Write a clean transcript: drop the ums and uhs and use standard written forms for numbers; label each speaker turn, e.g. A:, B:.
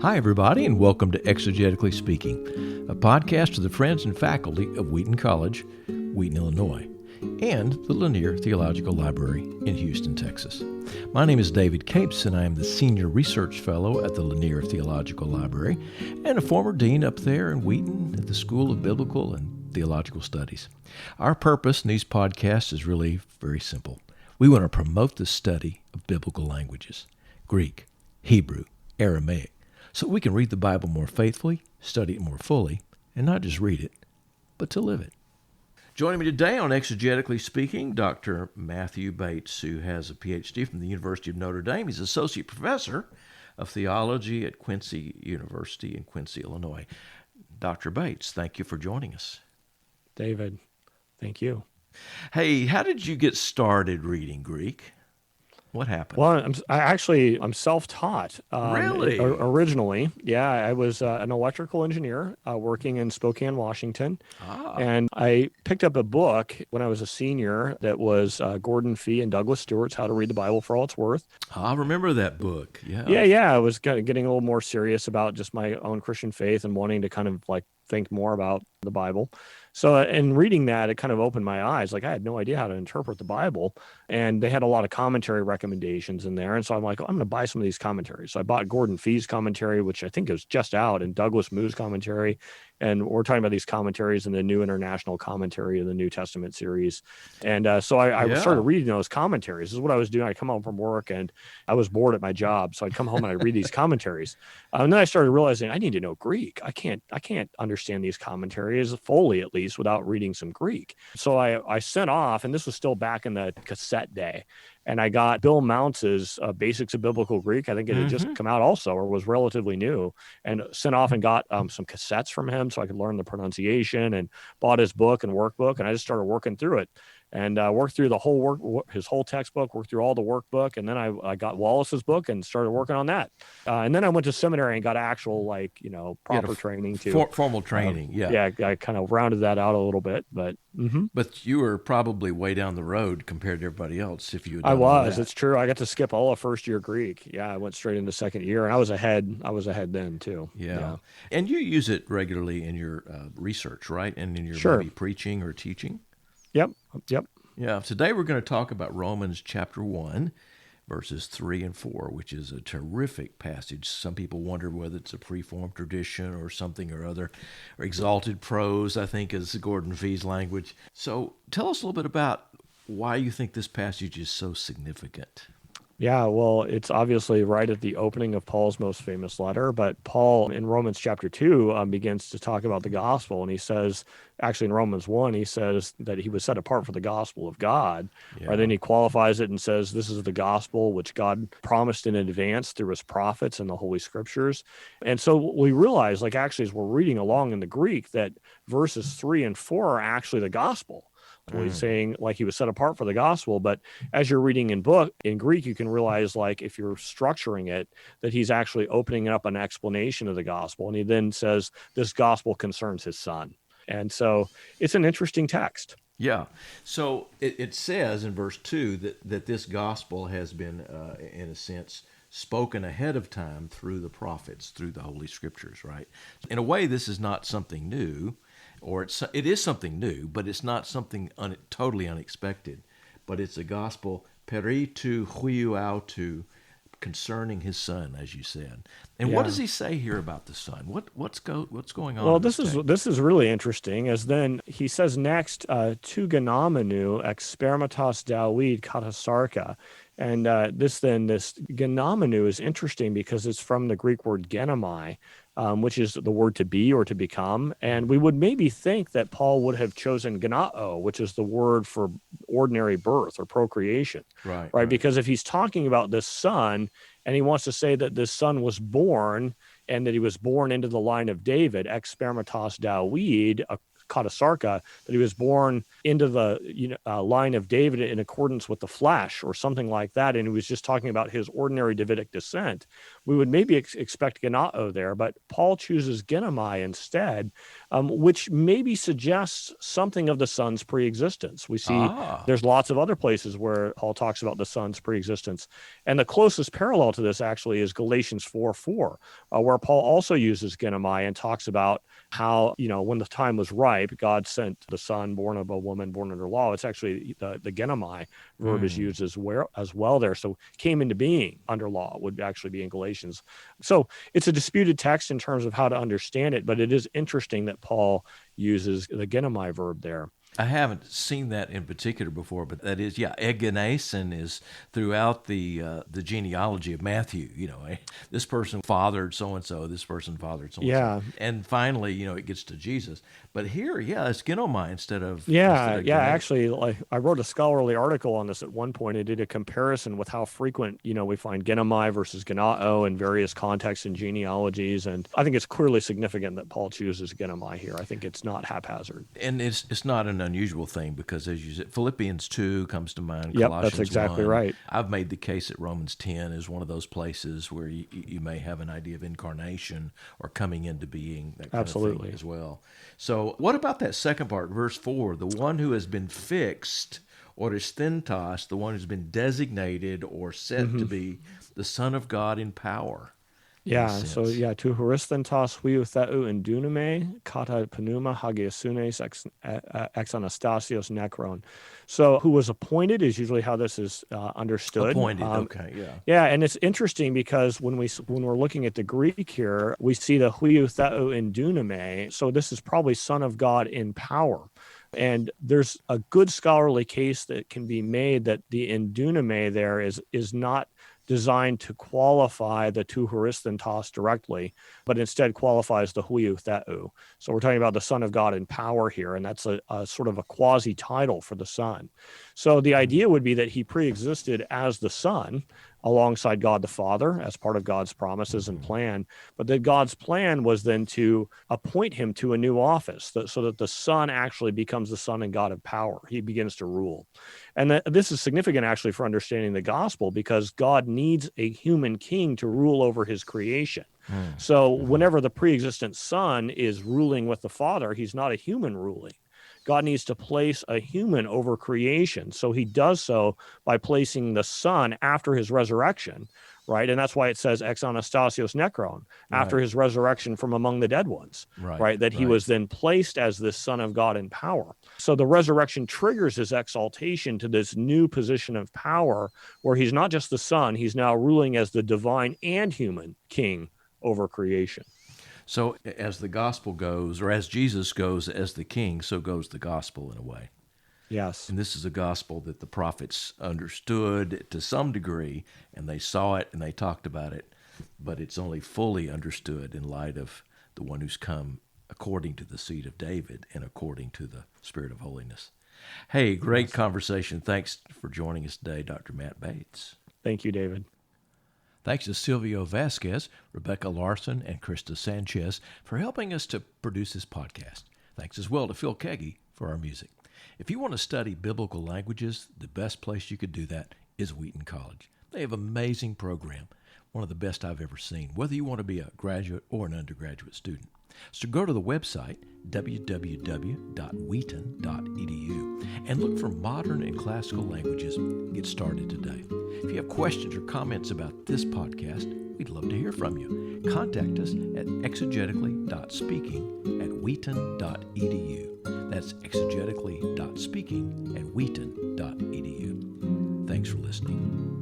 A: Hi, everybody, and welcome to Exegetically Speaking, a podcast of the friends and faculty of Wheaton College, Wheaton, Illinois, and the Lanier Theological Library in Houston, Texas. My name is David Capes, and I am the Senior Research Fellow at the Lanier Theological Library and a former dean up there in Wheaton at the School of Biblical and Theological Studies. Our purpose in these podcasts is really very simple. We want to promote the study of biblical languages, Greek, Hebrew, Aramaic, so we can read the Bible more faithfully, study it more fully, and not just read it, but to live it. Joining me today on Exegetically Speaking, Dr. Matthew Bates, who has a Ph.D. from the University of Notre Dame. He's Associate Professor of Theology at Quincy University in Quincy, Illinois. Dr. Bates, thank you for joining us.
B: David, thank you.
A: Hey, how did you get started reading Greek? What happened?
B: Well, I'm self-taught.
A: Really?
B: Originally, yeah, I was an electrical engineer working in Spokane, Washington. And I picked up a book when I was a senior that was Gordon Fee and Douglas Stewart's How to Read the Bible for All It's Worth.
A: I remember that book.
B: Yeah. I was kind of getting a little more serious about just my own Christian faith and wanting to kind of like think more about the Bible. So in reading that, it kind of opened my eyes. Like I had no idea how to interpret the Bible, and they had a lot of commentary recommendations in there. And so I'm like, I'm going to buy some of these commentaries. So I bought Gordon Fee's commentary, which I think is just out, and Douglas Moo's commentary. And we're talking about these commentaries in the New International Commentary of the New Testament series. And so I started reading those commentaries. This is what I was doing. I'd come home from work and I was bored at my job. So I'd come home and I'd read these commentaries. And then I started realizing I need to know Greek. I can't understand these commentaries fully, at least, without reading some Greek. So I sent off, and this was still back in the cassette day, and I got Bill Mounce's Basics of Biblical Greek. I think it had just come out also, or was relatively new, and sent off and got some cassettes from him so I could learn the pronunciation, and bought his book and workbook, and I just started working through it. And worked through the whole his whole textbook, worked through all the workbook. And then I got Wallace's book and started working on that. And then I went to seminary and got actual, proper training too.
A: Formal training,
B: Yeah, I kind of rounded that out a little bit, but.
A: But you were probably way down the road compared to everybody else if you had done
B: I was.
A: that.
B: It's true. I got to skip all of first year Greek. Yeah, I went straight into second year, and I was ahead then too.
A: Yeah. And you use it regularly in your research, right? And in your maybe preaching or teaching?
B: Yep.
A: Yeah. Today we're going to talk about Romans chapter 1, verses 3 and 4, which is a terrific passage. Some people wonder whether it's a preformed tradition or something or other, or exalted prose, I think, is Gordon Fee's language. So tell us a little bit about why you think this passage is so significant.
B: Yeah, well, it's obviously right at the opening of Paul's most famous letter, but Paul in Romans chapter 2 begins to talk about the gospel, and he says, actually in Romans 1, he says that he was set apart for the gospel of God. Yeah. Then he qualifies it and says, this is the gospel which God promised in advance through his prophets and the Holy Scriptures. And so we realize, actually, as we're reading along in the Greek, that verses 3 and 4 are actually the gospel. He's saying he was set apart for the gospel, but as you're reading in Greek, you can realize if you're structuring it, that he's actually opening up an explanation of the gospel. And he then says this gospel concerns his son. And so it's an interesting text.
A: Yeah. So it says in verse 2 that this gospel has been, in a sense, spoken ahead of time through the prophets, through the Holy Scriptures, right? In a way, this is not something new. Or it is something new, but it's not something totally unexpected. But it's a gospel peri tu huiu autu, concerning his son, as you said. And what does he say here about the son? What's going on?
B: Well, this is really interesting. As then he says next, tu genomenu expermatos David katasarka. And this genomenu is interesting because it's from the Greek word genomai, which is the word to be or to become. And we would maybe think that Paul would have chosen genao, which is the word for ordinary birth or procreation. Right? Because if he's talking about this son and he wants to say that this son was born and that he was born into the line of David, ex spermatos David, katasarka, that he was born into the line of David in accordance with the flesh or something like that, and he was just talking about his ordinary Davidic descent, we would maybe expect genao there, but Paul chooses genomai instead, which maybe suggests something of the Son's preexistence. We see there's lots of other places where Paul talks about the Son's preexistence, and the closest parallel to this actually is Galatians 4:4, where Paul also uses genomai and talks about how, when the time was ripe, God sent the Son born of a woman born under law. It's actually the genomai verb is used as well there. So came into being under law would actually be in Galatians. So it's a disputed text in terms of how to understand it, but it is interesting that Paul uses the genomai verb there.
A: I haven't seen that in particular before, but that is, egenesin is throughout the genealogy of Matthew. This person fathered so-and-so, this person fathered so-and-so.
B: Yeah.
A: And finally, it gets to Jesus. But here, it's genomai instead of
B: Actually, I wrote a scholarly article on this at one point. I did a comparison with how frequent, we find genomai versus genao in various contexts and genealogies. And I think it's clearly significant that Paul chooses genomai here. I think it's not haphazard.
A: And it's not an unusual thing because, as you said, Philippians 2 comes to mind.
B: Yep,
A: Colossians
B: that's exactly
A: 1.
B: right.
A: I've made the case that Romans 10 is one of those places where you may have an idea of incarnation or coming into being, that kind
B: Absolutely.
A: of thing as well. So what about that second part, verse 4, the one who has been fixed, oristhenitos, the one who's been designated or set to be the Son of God in power?
B: Yeah, so to horisthenitos huiou theou en duname, kata pneuma hagiasunes ex Anastasios nekron. So who was appointed is usually how this is understood.
A: Appointed, okay, yeah.
B: Yeah, and it's interesting because when we're looking at the Greek here, we see the huiou theou en duname. So this is probably Son of God in power. And there's a good scholarly case that can be made that the enduname there is not designed to qualify the tu horisthenitos directly, but instead qualifies the huiou theou. So we're talking about the Son of God in power here, and that's a sort of a quasi-title for the Son. So the idea would be that he pre-existed as the Son alongside God the Father as part of God's promises and plan, but that God's plan was then to appoint him to a new office so that the Son actually becomes the Son and God of power. He begins to rule. And this is significant actually for understanding the gospel because God needs a human king to rule over his creation. So whenever the pre-existent Son is ruling with the Father, he's not a human ruling. God needs to place a human over creation. So he does so by placing the Son after his resurrection, right? And that's why it says ex Anastasios nekron, after his resurrection from among the dead ones, right? That he was then placed as this Son of God in power. So the resurrection triggers his exaltation to this new position of power where he's not just the Son, he's now ruling as the divine and human king over creation.
A: So as the gospel goes, or as Jesus goes as the king, so goes the gospel in a way.
B: Yes.
A: And this is a gospel that the prophets understood to some degree, and they saw it and they talked about it, but it's only fully understood in light of the one who's come according to the seed of David and according to the Spirit of holiness. Hey, great conversation. Thanks for joining us today, Dr. Matt Bates.
B: Thank you, David.
A: Thanks to Silvio Vasquez, Rebecca Larson, and Krista Sanchez for helping us to produce this podcast. Thanks as well to Phil Keggy for our music. If you want to study biblical languages, the best place you could do that is Wheaton College. They have an amazing program, one of the best I've ever seen, whether you want to be a graduate or an undergraduate student. So go to the website, www.wheaton.edu, and look for modern and classical languages. Get started today. If you have questions or comments about this podcast, we'd love to hear from you. Contact us at exegetically.speaking@wheaton.edu. That's exegetically.speaking@wheaton.edu. Thanks for listening.